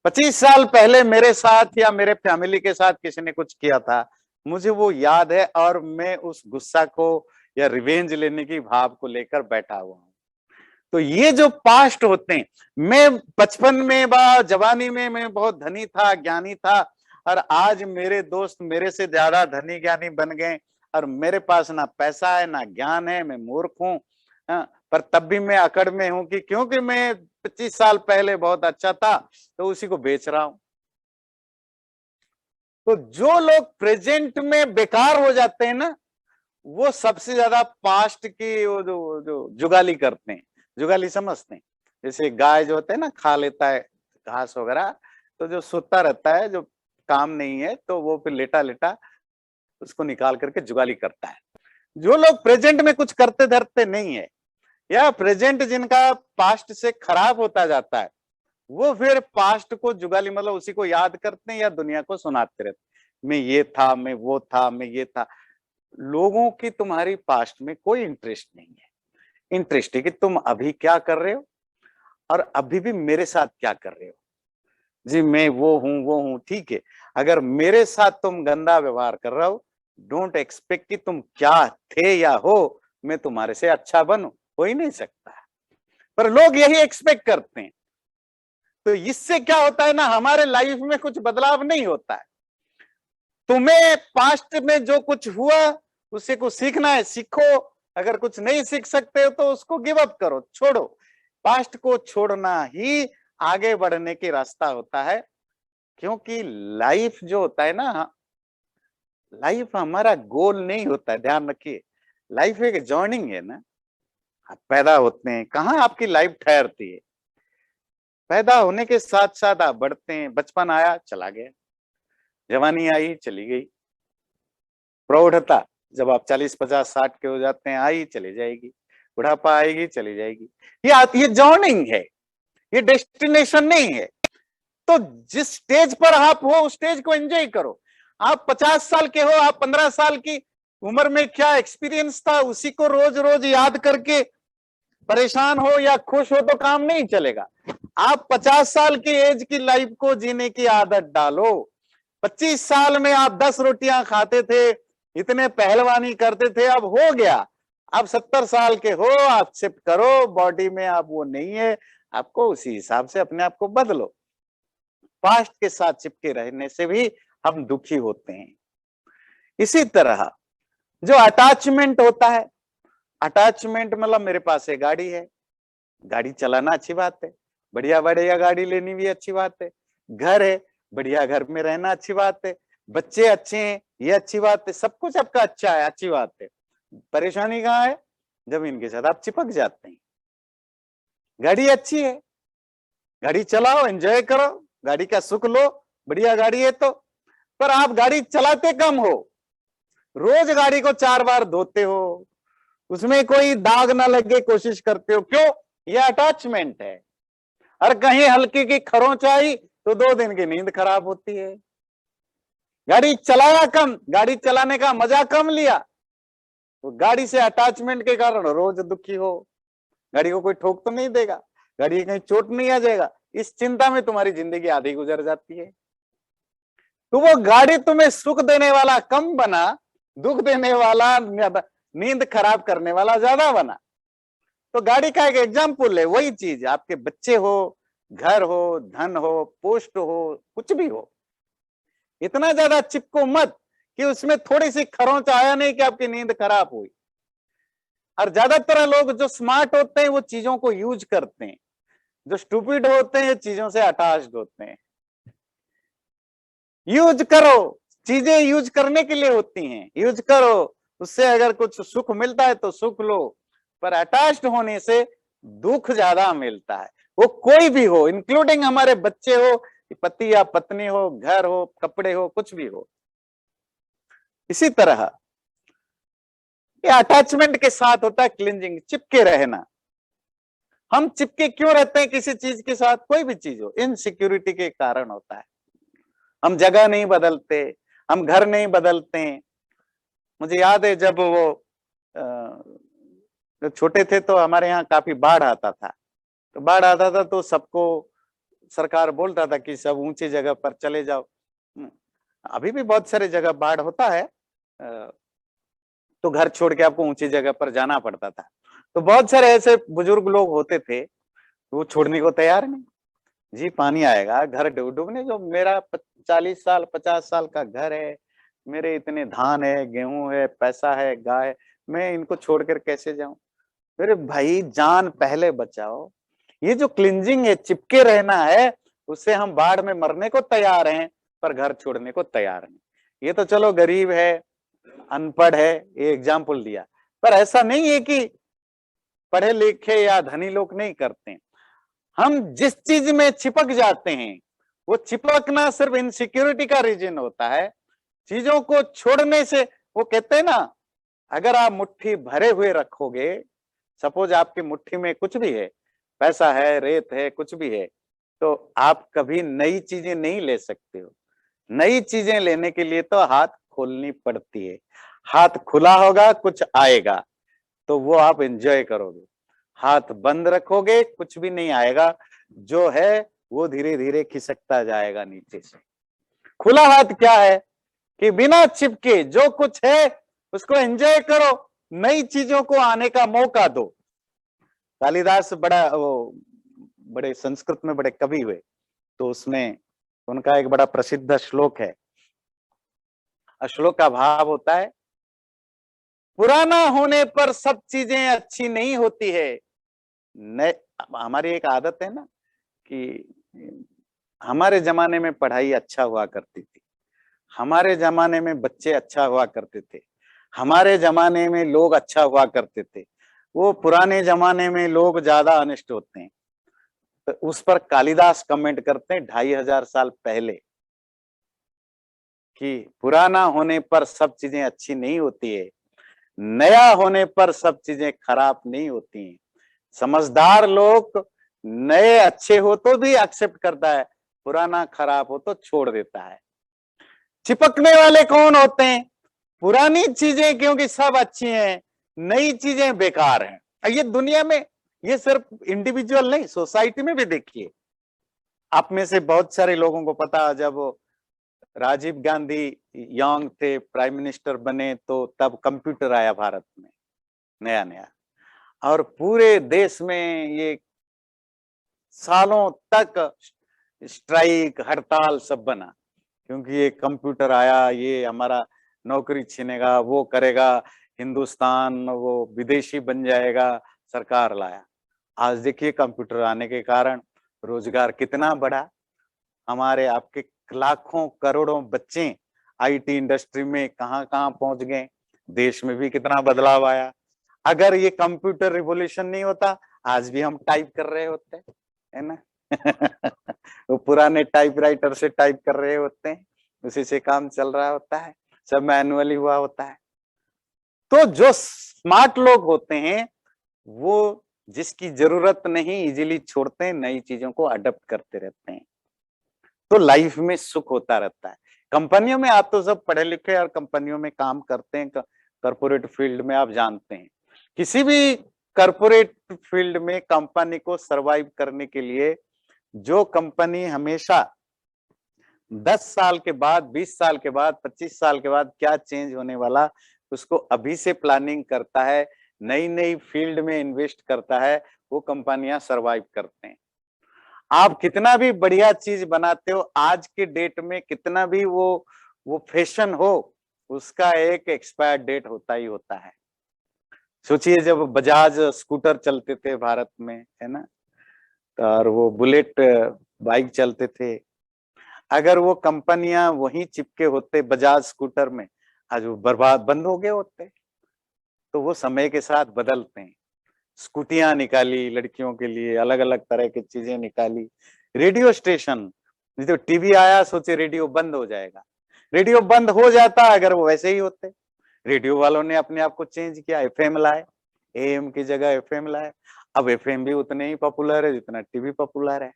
25 साल पहले मेरे साथ या मेरे फैमिली के साथ किसी ने कुछ किया था, मुझे वो याद है, और मैं उस गुस्सा को या रिवेंज लेने की भाव को लेकर बैठा हुआ हूं। तो ये जो पास्ट होते हैं, मैं बचपन में जवानी में मैं बहुत धनी था, ज्ञानी था, और आज मेरे दोस्त मेरे से ज्यादा धनी ज्ञानी बन गए, और मेरे पास ना पैसा है ना ज्ञान है, मैं मूर्ख हूं। पर तब भी मैं अकड़ में हूं कि क्योंकि मैं 25 साल पहले बहुत अच्छा था तो उसी को बेच रहा हूं। तो जो लोग प्रेजेंट में बेकार हो जाते हैं ना, वो सबसे ज्यादा पास्ट की वो जो जुगाली करते हैं, जुगाली समझते हैं। जैसे गाय जो होता है ना, खा लेता है घास वगैरह, तो जो सोता रहता है, जो काम नहीं है, तो वो फिर लेटा लेटा उसको निकाल करके जुगाली करता है। जो लोग प्रेजेंट में कुछ करते धरते नहीं है, या प्रेजेंट जिनका पास्ट से खराब होता जाता है, वो फिर पास्ट को जुगाली मतलब उसी को याद करते हैं या दुनिया को सुनाते रहते, मैं ये था, मैं वो था, मैं ये था। लोगों की तुम्हारी पास्ट में कोई इंटरेस्ट नहीं है। इंटरेस्ट है कि तुम अभी क्या कर रहे हो और अभी भी मेरे साथ क्या कर रहे हो। जी मैं वो हूं, ठीक है। अगर मेरे साथ तुम गंदा व्यवहार कर रहे हो, डोंट एक्सपेक्ट कि तुम क्या थे या हो मैं तुम्हारे से अच्छा बनूं, हो ही नहीं सकता। पर लोग यही एक्सपेक्ट करते हैं। तो इससे क्या होता है ना, हमारे लाइफ में कुछ बदलाव नहीं होता है। तुम्हें पास्ट में जो कुछ हुआ उससे कुछ सीखना है, सीखो। अगर कुछ नहीं सीख सकते हो तो उसको गिव अप करो, छोड़ो। पास्ट को छोड़ना ही आगे बढ़ने की रास्ता होता है। क्योंकि लाइफ जो होता है ना, लाइफ हमारा गोल नहीं होता है, ध्यान रखिए। लाइफ एक जर्निंग है ना। आप पैदा होते हैं, कहाँ आपकी लाइफ ठहरती है। पैदा होने के साथ साथ आप बढ़ते हैं। बचपन आया चला गया, जवानी आई चली गई, प्रौढ़ता जब आप 40 50 60 के हो जाते हैं आई चली जाएगी, बुढ़ापा आएगी चली जाएगी। ये जर्निंग है, ये डेस्टिनेशन नहीं है। तो जिस स्टेज पर आप हो उस स्टेज को एंजॉय करो। आप 50 साल के हो, आप 15 साल की उम्र में क्या एक्सपीरियंस था उसी को रोज रोज याद करके परेशान हो या खुश हो तो काम नहीं चलेगा। आप 50 साल की एज की लाइफ को जीने की आदत डालो। 25 साल में आप 10 रोटियां खाते थे, इतने पहलवानी करते थे, अब हो गया। आप 70 साल के हो, आप शिफ्ट करो, बॉडी में आप वो नहीं है, आपको उसी हिसाब से अपने आप को बदलो। पास्ट के साथ चिपके रहने से भी हम दुखी होते हैं। इसी तरह जो अटैचमेंट होता है, अटैचमेंट मतलब मेरे पास एक गाड़ी है, गाड़ी चलाना अच्छी बात है, बढ़िया बढ़िया गाड़ी लेनी भी अच्छी बात है। घर है, बढ़िया घर में रहना अच्छी बात है। बच्चे अच्छे हैं, ये अच्छी बात है। सब कुछ आपका अच्छा है, अच्छी बात है। परेशानी कहाँ है, जब इनके साथ आप चिपक जाते हैं। गाड़ी अच्छी है, गाड़ी चलाओ, एंजॉय करो, गाड़ी का सुख लो, बढ़िया गाड़ी है तो। पर आप गाड़ी चलाते कम हो, रोज गाड़ी को 4 बार धोते हो, उसमें कोई दाग ना लगे कोशिश करते हो। क्यों? ये अटैचमेंट है। और कहीं हल्की की खरोंच आई तो 2 दिन की नींद खराब होती है। गाड़ी चलाया कम, गाड़ी चलाने का मजा कम लिया, तो गाड़ी से अटैचमेंट के कारण रोज दुखी हो। गाड़ी को कोई ठोक तो नहीं देगा, गाड़ी कहीं चोट नहीं आ जाएगा, इस चिंता में तुम्हारी जिंदगी आधी गुजर जाती है। तो वो गाड़ी तुम्हें सुख देने वाला कम बना, दुख देने वाला, नींद खराब करने वाला ज्यादा बना। तो गाड़ी का एक एग्जाम्पल है। वही चीज, आपके बच्चे हो, घर हो, धन हो, पोस्ट हो, कुछ भी हो, इतना ज्यादा चिपको मत कि उसमें थोड़ी सी खरोंच आया नहीं कि आपकी नींद खराब हुई। और ज्यादातर लोग जो स्मार्ट होते हैं वो चीजों को यूज करते हैं, जो स्टूपिड होते हैं चीजों से अटैच्ड होते हैं। यूज करो, चीजें यूज करने के लिए होती हैं, यूज करो, उससे अगर कुछ सुख मिलता है तो सुख लो। पर अटैच्ड होने से दुख ज्यादा मिलता है। वो कोई भी हो, इंक्लूडिंग हमारे बच्चे हो, पति या पत्नी हो, घर हो, कपड़े हो, कुछ भी हो। इसी तरह ये अटैचमेंट के साथ होता है क्लिंजिंग, चिपके रहना। हम चिपके क्यों रहते हैं किसी चीज के साथ? कोई भी चीज हो, इनसिक्योरिटी के कारण होता है। हम जगह नहीं बदलते, हम घर नहीं बदलते हैं। मुझे याद है जब वो जब छोटे थे तो हमारे यहाँ काफी बाढ़ आता था। तो बाढ़ आता था तो सबको सरकार बोलता था कि सब ऊंची जगह पर चले जाओ। अभी भी बहुत सारे जगह बाढ़ होता है, तो घर छोड़ के आपको ऊंची जगह पर जाना पड़ता था। तो बहुत सारे ऐसे बुजुर्ग लोग होते थे, वो छोड़ने को तैयार नहीं। जी पानी आएगा, घर डूबने, जो मेरा 40 साल 50 साल का घर है, मेरे इतने धान है, गेहूं है, पैसा है, गाय है, मैं इनको छोड़कर कैसे जाऊं? मेरे भाई जान पहले बचाओ। ये जो क्लिंजिंग है, चिपके रहना है, उससे हम बाढ़ में मरने को तैयार हैं पर घर छोड़ने को तैयार नहीं। ये तो चलो गरीब है, अनपढ़ है, ये एग्जाम्पल दिया। पर ऐसा नहीं है कि पढ़े लिखे या धनी लोग नहीं करते। हम जिस चीज में चिपक जाते हैं, वो चिपकना सिर्फ इनसिक्योरिटी का रीजन होता है। चीजों को छोड़ने से, वो कहते हैं ना, अगर आप मुट्ठी भरे हुए रखोगे, सपोज आपकी मुट्ठी में कुछ भी है, पैसा है, रेत है, कुछ भी है, तो आप कभी नई चीजें नहीं ले सकते हो। नई चीजें लेने के लिए तो हाथ खोलनी पड़ती है। हाथ खुला होगा, कुछ आएगा तो वो आप एंजॉय करोगे। हाथ बंद रखोगे, कुछ भी नहीं आएगा, जो है वो धीरे धीरे खिसकता जाएगा नीचे से। खुला हाथ क्या है कि बिना चिपके जो कुछ है उसको एंजॉय करो, नई चीजों को आने का मौका दो। कालिदास बड़े संस्कृत में बड़े कवि हुए, तो उसमें उनका एक बड़ा प्रसिद्ध श्लोक है। श्लोक का भाव होता है, पुराना होने पर सब चीजें अच्छी नहीं होती है। हमारी एक आदत है ना कि हमारे जमाने में पढ़ाई अच्छा हुआ करती थी, हमारे जमाने में बच्चे अच्छा हुआ करते थे, हमारे जमाने में लोग अच्छा हुआ करते थे। वो पुराने जमाने में लोग ज्यादा अनिष्ट होते हैं। तो उस पर कालिदास कमेंट करते हैं 2500 साल पहले कि पुराना होने पर सब चीजें अच्छी नहीं होती है, नया होने पर सब चीजें खराब नहीं होती हैं। समझदार लोग नए अच्छे हो तो भी एक्सेप्ट करता है, पुराना खराब हो तो छोड़ देता है। चिपकने वाले कौन होते हैं? पुरानी चीजें क्योंकि सब अच्छी हैं, नई चीजें बेकार हैं। ये दुनिया में, ये सिर्फ इंडिविजुअल नहीं, सोसाइटी में भी देखिए। आप में से बहुत सारे लोगों को पता, जब राजीव गांधी यंग थे, प्राइम मिनिस्टर बने, तो तब कंप्यूटर आया भारत में नया नया, और पूरे देश में ये सालों तक स्ट्राइक हड़ताल सब बना, क्योंकि ये कंप्यूटर आया, ये हमारा नौकरी छीनेगा, वो करेगा, हिंदुस्तान वो विदेशी बन जाएगा, सरकार लाया। आज देखिए कंप्यूटर आने के कारण रोजगार कितना बढ़ा, हमारे आपके लाखों करोड़ों बच्चे आईटी इंडस्ट्री में कहां कहां पहुंच गए, देश में भी कितना बदलाव आया। अगर ये कंप्यूटर रिवॉल्यूशन नहीं होता, आज भी हम टाइप कर रहे होते, है ना। वो पुराने टाइपराइटर से टाइप कर रहे होते हैं, उसी से काम चल रहा होता है, सब मैनुअली हुआ होता है। तो जो स्मार्ट लोग होते हैं वो जिसकी जरूरत नहीं इजीली छोड़ते हैं, नई चीजों को अडॉप्ट करते रहते हैं, तो लाइफ में सुख होता रहता है। कंपनियों में आप तो सब पढ़े लिखे और कंपनियों में काम करते हैं, कॉर्पोरेट फील्ड में आप जानते हैं, किसी भी कॉर्पोरेट फील्ड में कंपनी को सरवाइव करने के लिए जो कंपनी हमेशा 10 साल के बाद, 20 साल के बाद, 25 साल के बाद क्या चेंज होने वाला, उसको अभी से प्लानिंग करता है, नई नई फील्ड में इन्वेस्ट करता है, वो कंपनियां सरवाइव करते हैं। आप कितना भी बढ़िया चीज बनाते हो, आज के डेट में कितना भी वो फैशन हो, उसका एक एक्सपायर डेट होता ही होता है। सोचिए जब बजाज स्कूटर चलते थे भारत में, है ना, और वो बुलेट बाइक चलते थे, अगर वो कंपनियां वहीं चिपके होते बजाज स्कूटर में, आज वो बर्बाद बंद हो गए होते। तो वो समय के साथ बदलते हैं। स्कूटियां निकाली लड़कियों के लिए, अलग अलग तरह की चीजें निकाली, रेडियो स्टेशन, तो टीवी आया, सोचे रेडियो बंद हो जाएगा, रेडियो बंद हो जाता अगर वो वैसे ही होते। रेडियो वालों ने अपने आप को चेंज किया, एफएम लाए, एएम की जगह एफएम लाए। अब एफएम भी उतने ही पॉपुलर है जितना टीवी पॉपुलर है।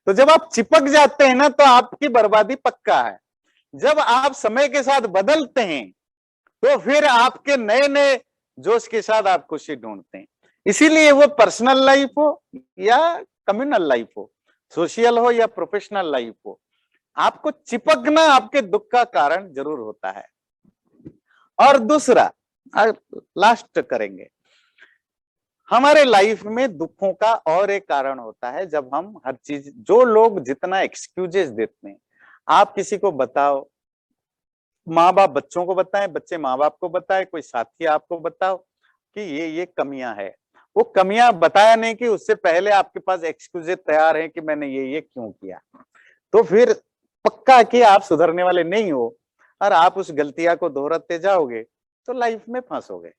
तो जब आप चिपक जाते हैं ना, तो आपकी बर्बादी पक्का है। जब आप समय के साथ बदलते हैं तो फिर आपके नए नए जोश के साथ आप खुशी ढूंढते हैं। इसीलिए वो पर्सनल लाइफ हो या कम्युनल लाइफ हो, सोशल हो या प्रोफेशनल लाइफ हो, आपको चिपकना आपके दुख का कारण जरूर होता है। और दूसरा, लास्ट करेंगे, हमारे लाइफ में दुखों का और एक कारण होता है, जब हम हर चीज, जो लोग जितना एक्सक्यूजेस देते हैं, आप किसी को बताओ, माँ बाप बच्चों को बताएं, बच्चे माँ बाप को बताएं, कोई साथी आपको बताओ कि ये कमियां है, वो कमियां बताया नहीं कि उससे पहले आपके पास एक्सक्यूजेस तैयार है कि मैंने ये क्यों किया, तो फिर पक्का कि आप सुधरने वाले नहीं हो, और आप उस गलतियां को दोहराते जाओगे तो लाइफ में फंसोगे।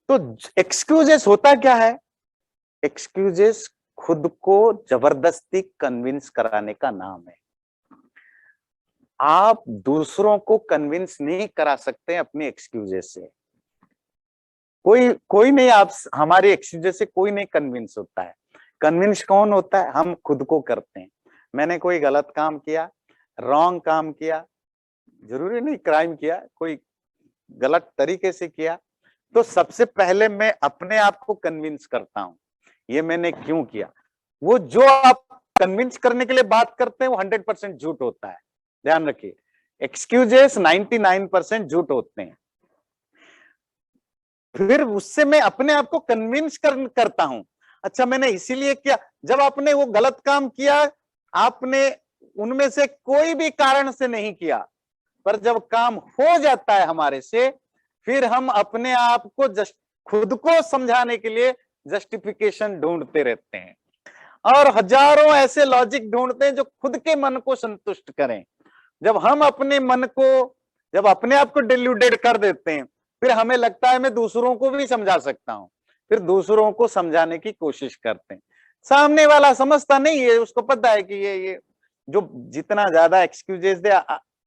तो एक्सक्यूजेस होता क्या है? एक्सक्यूजेस खुद को जबरदस्ती कन्विंस कराने का नाम है। आप दूसरों को कन्विंस नहीं करा सकते अपने एक्सक्यूजेस से। कोई कोई नहीं, आप हमारे एक्सक्यूजेस से कोई नहीं कन्विंस होता है। कन्विंस कौन होता है? हम खुद को करते हैं। मैंने कोई गलत काम किया, रॉन्ग काम किया, जरूरी नहीं क्राइम किया, कोई गलत तरीके से किया, तो सबसे पहले मैं अपने आप को कन्विंस करता हूं ये मैंने क्यों किया। वो जो आप कन्विंस करने के लिए बात करते हैं वो 100% झूठ होता है, ध्यान रखिए। एक्सक्यूजेस 99% झूठ होते हैं। फिर उससे मैं अपने आप को कन्विंस करता हूं, अच्छा मैंने इसीलिए किया। जब आपने वो गलत काम किया, आपने उनमें से कोई भी कारण से नहीं किया, पर जब काम हो जाता है हमारे से, फिर हम अपने आप को खुद को समझाने के लिए जस्टिफिकेशन ढूंढते रहते हैं और हजारों ऐसे लॉजिक ढूंढते हैं जो खुद के मन को संतुष्ट करें। जब हम अपने मन को, जब अपने आप को डिल्यूटेड कर देते हैं, फिर हमें लगता है मैं दूसरों को भी समझा सकता हूं, फिर दूसरों को समझाने की कोशिश करते हैं। सामने वाला समझता नहीं है, उसको पता है कि ये जो जितना ज्यादा एक्सक्यूजेस दे,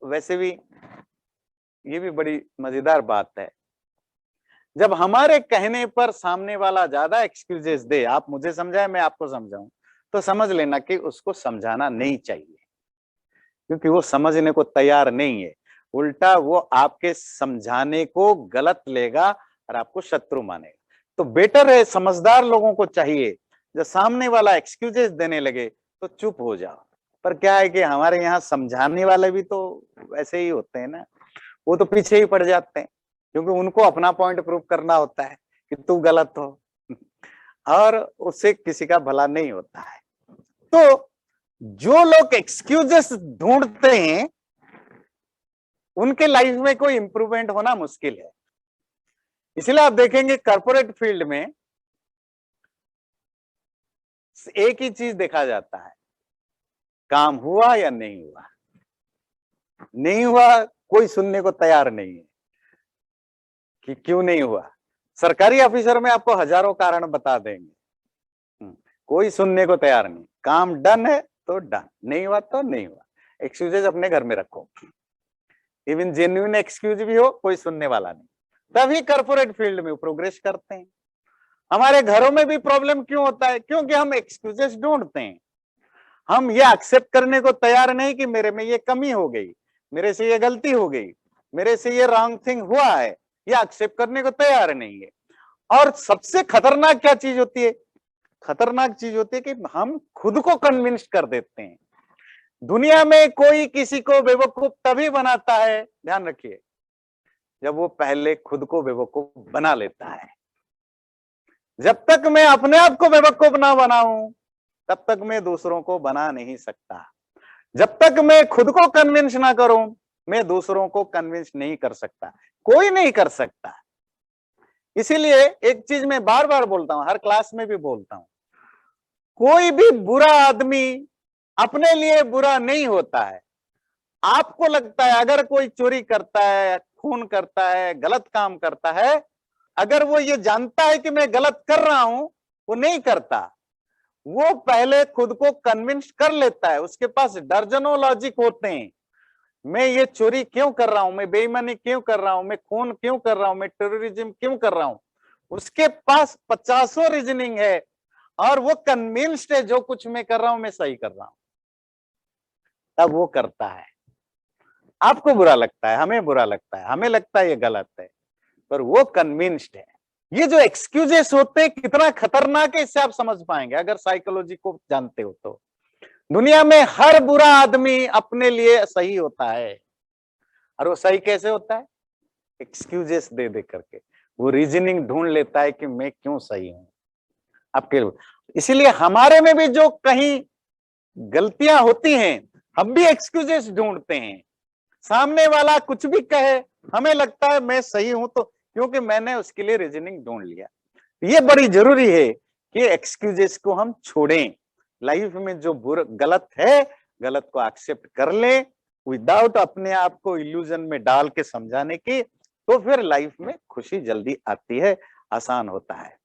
वैसे भी ये भी बड़ी मजेदार बात है, जब हमारे कहने पर सामने वाला ज्यादा एक्सक्यूजेस दे, आप मुझे समझाए मैं आपको समझाऊं, तो समझ लेना कि उसको समझाना नहीं चाहिए, क्योंकि वो समझने को तैयार नहीं है। उल्टा वो आपके समझाने को गलत लेगा और आपको शत्रु मानेगा। तो बेटर है, समझदार लोगों को चाहिए जब सामने वाला एक्सक्यूजेस देने लगे तो चुप हो जाओ। पर क्या है कि हमारे यहाँ समझाने वाले भी तो वैसे ही होते हैं ना, वो तो पीछे ही पड़ जाते हैं, क्योंकि उनको अपना पॉइंट प्रूव करना होता है कि तू गलत हो और उससे किसी का भला नहीं होता है। तो जो लोग एक्सक्यूजेस ढूंढते हैं उनके लाइफ में कोई इंप्रूवमेंट होना मुश्किल है। इसलिए आप देखेंगे कॉर्पोरेट फील्ड में एक ही चीज देखा जाता है, काम हुआ या नहीं हुआ। नहीं हुआ कोई सुनने को तैयार नहीं है कि क्यों नहीं हुआ। सरकारी ऑफिसर में आपको हजारों कारण बता देंगे, कोई सुनने को तैयार नहीं। काम डन है तो डन, नहीं हुआ तो नहीं हुआ। एक्सक्यूजेस अपने घर में रखो, इवन जेन्युइन एक्सक्यूज भी हो, कोई सुनने वाला नहीं। तभी कॉर्पोरेट फील्ड में प्रोग्रेस करते हैं। हमारे घरों में भी प्रॉब्लम क्यों होता है? क्योंकि हम एक्सक्यूजेस ढूंढते हैं। हम ये एक्सेप्ट करने को तैयार नहीं कि मेरे में ये कमी हो गई, मेरे से ये गलती हो गई, मेरे से ये रॉन्ग थिंग हुआ है, ये एक्सेप्ट करने को तैयार नहीं है। और सबसे खतरनाक क्या चीज होती है? खतरनाक चीज होती है कि हम खुद को कन्विंस कर देते हैं। दुनिया में कोई किसी को बेवकूफ तभी बनाता है, ध्यान रखिए, जब वो पहले खुद को बेवकूफ बना लेता है। जब तक मैं अपने आप को बेवकूफ ना बनाऊं, तब तक मैं दूसरों को बना नहीं सकता। जब तक मैं खुद को कन्विंस ना करूं, मैं दूसरों को कन्विंस नहीं कर सकता, कोई नहीं कर सकता। इसीलिए एक चीज मैं बार बार बोलता हूं, हर क्लास में भी बोलता हूं, कोई भी बुरा आदमी अपने लिए बुरा नहीं होता है। आपको लगता है अगर कोई चोरी करता है, खून करता है, गलत काम करता है, अगर वो ये जानता है कि मैं गलत कर रहा हूं, वो नहीं करता। वो पहले खुद को कन्विंस कर लेता है, उसके पास दर्जनों लॉजिक होते हैं। मैं ये चोरी क्यों कर रहा हूं, मैं बेईमानी क्यों कर रहा हूं, मैं खून क्यों कर रहा हूं, मैं टेररिज्म क्यों कर रहा हूं। उसके पास 50 रीजनिंग है और वो कन्विंस्ड है जो कुछ मैं कर रहा हूं मैं सही कर रहा हूं। तब वो करता है। आपको बुरा लगता है, हमें बुरा लगता है, हमें लगता है ये गलत है, पर वो कन्विंस्ड है। ये जो एक्सक्यूजेस होते हैं कितना खतरनाक है, इससे आप समझ पाएंगे अगर साइकोलॉजी को जानते हो तो। दुनिया में हर बुरा आदमी अपने लिए सही होता है, और वो सही कैसे होता है? एक्सक्यूजेस दे दे करके वो रीजनिंग ढूंढ लेता है कि मैं क्यों सही हूं आपके। इसीलिए हमारे में भी जो कहीं गलतियां होती हैं, हम भी एक्सक्यूजेस ढूंढते हैं। सामने वाला कुछ भी कहे, हमें लगता है मैं सही हूं, तो क्योंकि मैंने उसके लिए रीजनिंग ढूंढ लिया। ये बड़ी जरूरी है कि एक्सक्यूजेस को हम छोड़ें। लाइफ में जो गलत है, गलत को एक्सेप्ट कर लें विदाउट अपने आप को इल्यूजन में डाल के समझाने की, तो फिर लाइफ में खुशी जल्दी आती है, आसान होता है।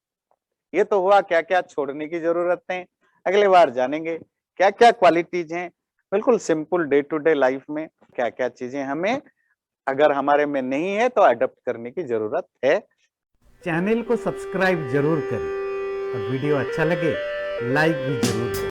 ये तो हुआ क्या क्या छोड़ने की जरूरत है। अगले बार जानेंगे क्या क्या क्वालिटीज हैं, बिल्कुल simple day to day life में क्या क्या चीजें हमें अगर हमारे में नहीं है तो अडॉप्ट करने की जरूरत है।
चैनल को सब्सक्राइब जरूर करें और वीडियो अच्छा लगे लाइक भी जरूर करें।